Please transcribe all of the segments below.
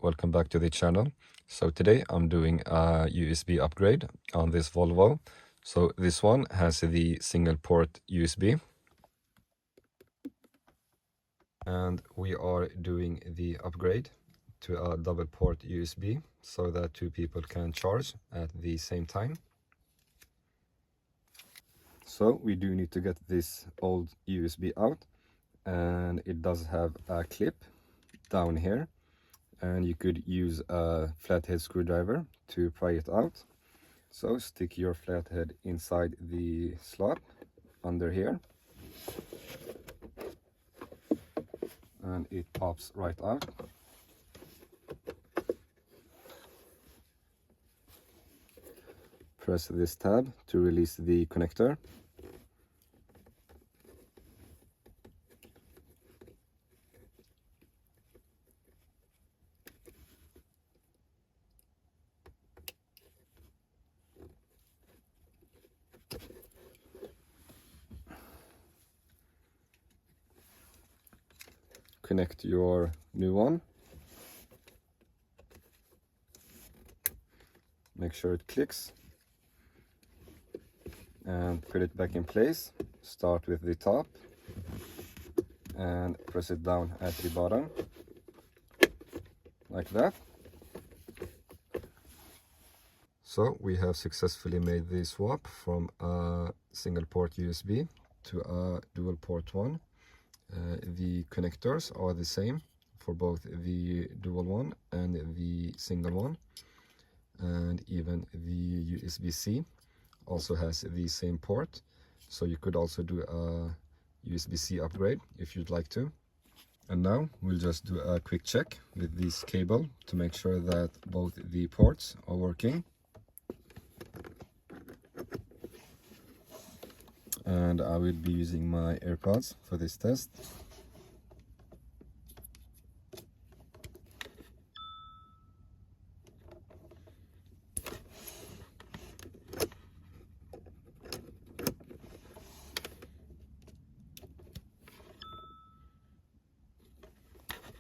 welcome back to the channel. So today I'm doing a USB upgrade on this Volvo. So this one has the single port USB, and we are doing the upgrade to a double port USB so that two people can charge at the same time. So we do need to get this old USB out, and it does have a clip down here, and you could use a flathead screwdriver to pry it out. So stick your flathead inside the slot under here, and it pops right out. Press this tab to release the connector. Connect your new one. Make sure it clicks and put it back in place. Start with the top and press it down at the bottom like that. So we have successfully made the swap from a single port USB to a dual port one. The connectors are the same for both the dual one and the single one, and even the USB-C also has the same port, so you could also do a USB-C upgrade if you'd like to. And now we'll just do a quick check with this cable to make sure that both the ports are working. And I will be using my AirPods for this test.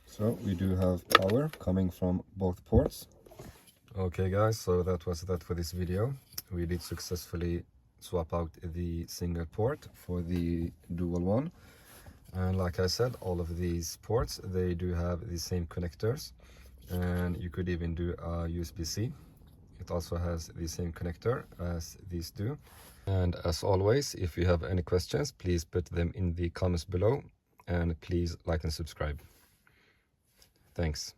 So we do have power coming from both ports. Okay guys, so that was that for this video. We did successfully swap out the single port for the dual one, and like I said, all of these ports, they do have the same connectors, and you could even do a USB-C. It also has the same connector as these do. And as always, if you have any questions, please put them in the comments below, and please like and subscribe. Thanks.